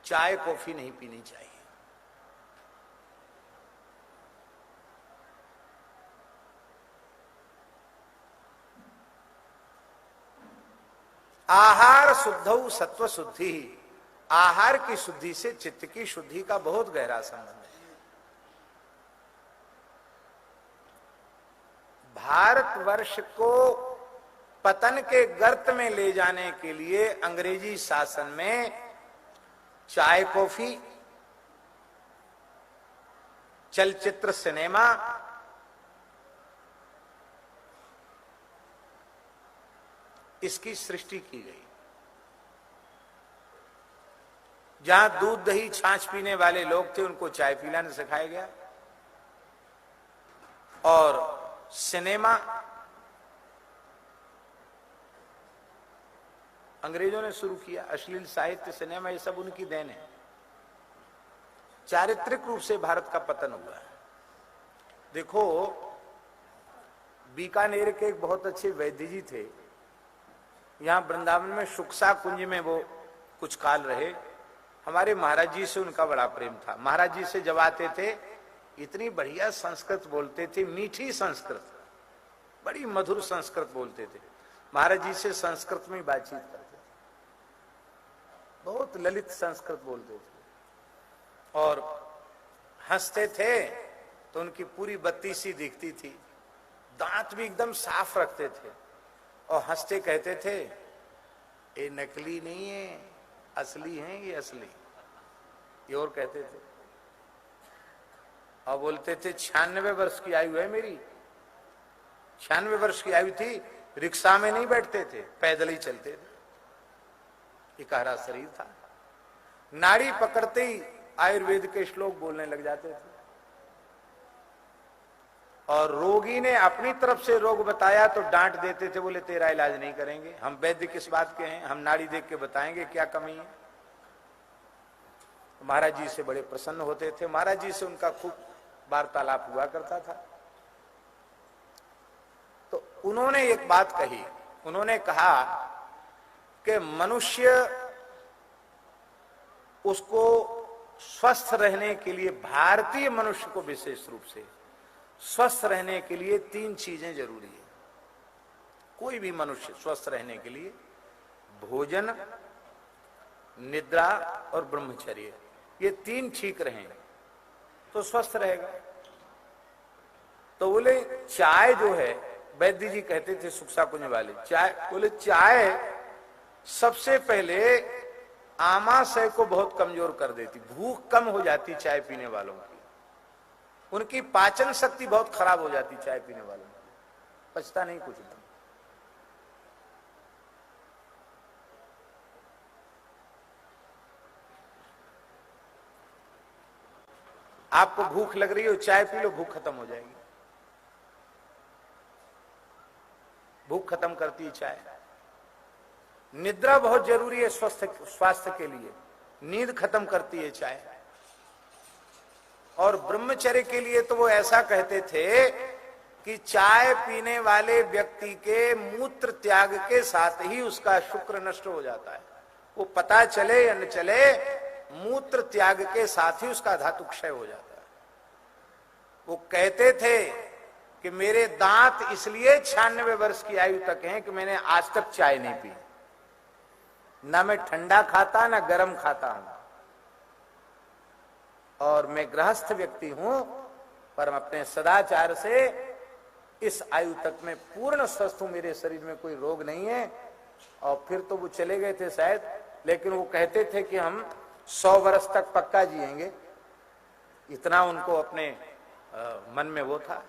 चाय कॉफी नहीं पीनी चाहिए। आहार शुद्धौ सत्व शुद्धि, आहार की शुद्धि से चित्त की शुद्धि का बहुत गहरा संबंध है। भारतवर्ष को पतन के गर्त में ले जाने के लिए अंग्रेजी शासन में चाय कॉफी, चलचित्र सिनेमा, इसकी सृष्टि की गई। जहां दूध दही छाछ पीने वाले लोग थे उनको चाय पिलाने सिखाया गया, और सिनेमा अंग्रेजों ने शुरू किया। अश्लील साहित्य, सिनेमा, ये सब उनकी देन है। चारित्रिक रूप से भारत का पतन हुआ है। देखो, बीकानेर के एक बहुत अच्छे वैद्य जी थे, यहां वृंदावन में शुक्सा कुंज में वो कुछ काल रहे। हमारे महाराज जी से उनका बड़ा प्रेम था। महाराज जी से जब आते थे इतनी बढ़िया संस्कृत बोलते थे, मीठी संस्कृत, बड़ी मधुर संस्कृत बोलते थे। महाराज जी से संस्कृत में बातचीत करते थे, बहुत ललित संस्कृत बोलते थे, और हंसते थे तो उनकी पूरी बत्ती सी दिखती थी। दांत भी एकदम साफ रखते थे, और हंसते कहते थे, ये नकली नहीं है, असली है, ये असली। ये और कहते थे, और बोलते थे 96 वर्ष की आयु है मेरी। 96 वर्ष की आयु थी, रिक्शा में नहीं बैठते थे, पैदल ही चलते थे। इकहरा शरीर था। नाड़ी पकड़ते ही आयुर्वेद के श्लोक बोलने लग जाते थे, और रोगी ने अपनी तरफ से रोग बताया तो डांट देते थे, बोले तेरा इलाज नहीं करेंगे, हम वैद्य किस बात के हैं, हम नाड़ी देख के बताएंगे क्या कमी है। महाराज जी से बड़े प्रसन्न होते थे। महाराज जी से उनका खूब वार्तालाप हुआ करता था। तो उन्होंने एक बात कही, उन्होंने कहा कि मनुष्य उसको स्वस्थ रहने के लिए, भारतीय मनुष्य को विशेष रूप से स्वस्थ रहने के लिए 3 चीजें जरूरी है। कोई भी मनुष्य स्वस्थ रहने के लिए भोजन, निद्रा और ब्रह्मचर्य, ये 3 ठीक रहें तो स्वस्थ रहेगा। तो बोले चाय जो है, वैद्य जी कहते थे सुक्सा कुंज वाले, चाय, बोले चाय सबसे पहले आमाशय को बहुत कमजोर कर देती, भूख कम हो जाती चाय पीने वालों की, उनकी पाचन शक्ति बहुत खराब हो जाती चाय पीने वालों की, पचता नहीं कुछ भी। आपको भूख लग रही हो, चाय पी लो, भूख खत्म हो जाएगी। भूख खत्म करती है चाय। निद्रा बहुत जरूरी है स्वास्थ्य के लिए, नींद खत्म करती है चाय। और ब्रह्मचर्य के लिए तो वो ऐसा कहते थे कि चाय पीने वाले व्यक्ति के मूत्र त्याग के साथ ही उसका शुक्र नष्ट हो जाता है। वो पता चले या न चले, मूत्र त्याग के साथ ही उसका धातु क्षय हो जाता है। वो कहते थे कि मेरे दांत इसलिए 96 वर्ष की आयु तक हैं कि मैंने आज तक चाय नहीं पी, ना मैं ठंडा खाता ना गर्म खाता हूं, और मैं गृहस्थ व्यक्ति हूं, पर अपने सदाचार से इस आयु तक मैं पूर्ण स्वस्थ हूं, मेरे शरीर में कोई रोग नहीं है। और फिर तो वो चले गए थे शायद, लेकिन वो कहते थे कि हम 100 वर्ष तक पक्का जिएंगे, इतना उनको अपने मन में वो था।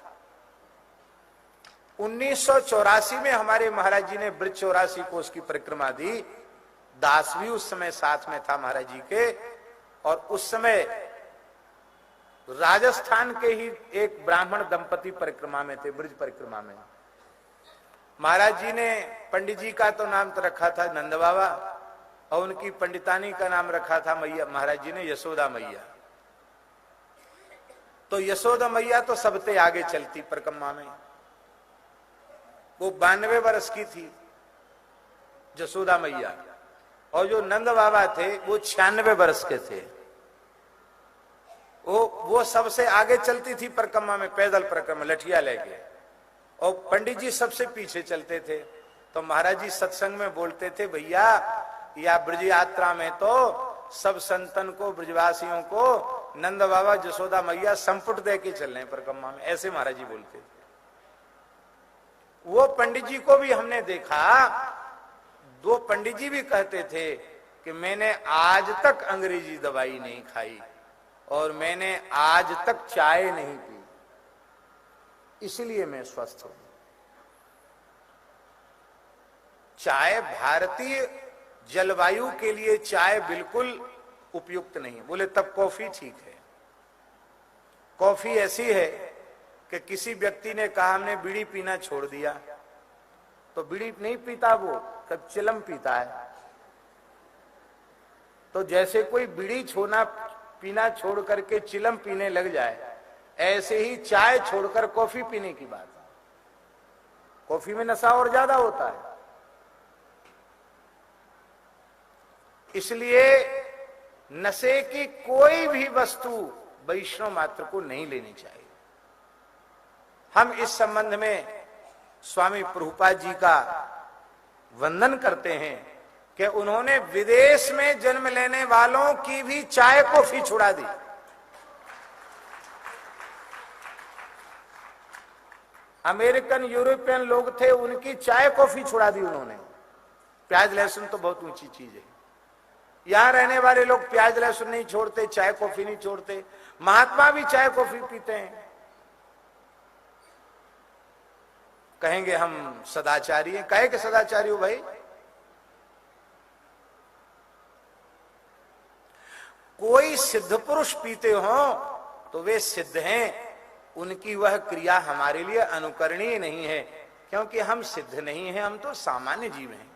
1984 में हमारे महाराज जी ने ब्रज 84 कोस की परिक्रमा दी। दास भी उस समय साथ में था महाराज जी के, और उस समय राजस्थान के ही एक ब्राह्मण दंपति परिक्रमा में थे, ब्रज परिक्रमा में। महाराज जी ने पंडित जी का तो नाम तो रखा था नंद बाबा, और उनकी पंडितानी का नाम रखा था मैया, महाराज जी ने यशोदा मैया। तो यशोदा मैया तो सबसे आगे चलती परिक्रमा में। वो 92 वर्ष की थी यशोदा मैया, और जो नंद बाबा थे वो 96 वर्ष के थे। वो सबसे आगे चलती थी परिक्रमा में, पैदल परिक्रमा लठिया लेके, और पंडित जी सबसे पीछे चलते थे। तो महाराज जी सत्संग में बोलते थे, भैया या ब्रज यात्रा में तो सब संतन को, ब्रजवासियों को नंद बाबा जसोदा मैया संपुट दे के चल रहे हैं परिक्रमा में, ऐसे महाराज जी बोलते थे। वो पंडित जी को भी हमने देखा, दो पंडित जी भी कहते थे कि मैंने आज तक अंग्रेजी दवाई नहीं खाई और मैंने आज तक चाय नहीं पी, इसलिए मैं स्वस्थ हूं। चाय, भारतीय जलवायु के लिए चाय बिल्कुल उपयुक्त नहीं है। बोले तब कॉफी ठीक है। कॉफी ऐसी है कि किसी व्यक्ति ने कहा हमने बीड़ी पीना छोड़ दिया, तो बीड़ी नहीं पीता वो, तब चिलम पीता है। तो जैसे कोई बीड़ी पीना छोड़ करके चिलम पीने लग जाए, ऐसे ही चाय छोड़कर कॉफी पीने की बात है। कॉफी में नशा और ज्यादा होता है। इसलिए नशे की कोई भी वस्तु वैष्णव मात्र को नहीं लेनी चाहिए। हम इस संबंध में स्वामी प्रभुपाद जी का वंदन करते हैं कि उन्होंने विदेश में जन्म लेने वालों की भी चाय कॉफी छुड़ा दी। अमेरिकन, यूरोपियन लोग थे, उनकी चाय कॉफी छुड़ा दी उन्होंने। प्याज लहसुन तो बहुत ऊंची चीज है। यहां रहने वाले लोग प्याज लहसुन नहीं छोड़ते, चाय कॉफी नहीं छोड़ते। महात्मा भी चाय कॉफी पीते हैं। कहेंगे हम सदाचारी हैं, कहे कि सदाचारी हो भाई। कोई सिद्ध पुरुष पीते हो तो वे सिद्ध हैं, उनकी वह क्रिया हमारे लिए अनुकरणीय नहीं है, क्योंकि हम सिद्ध नहीं हैं, हम तो सामान्य जीव हैं।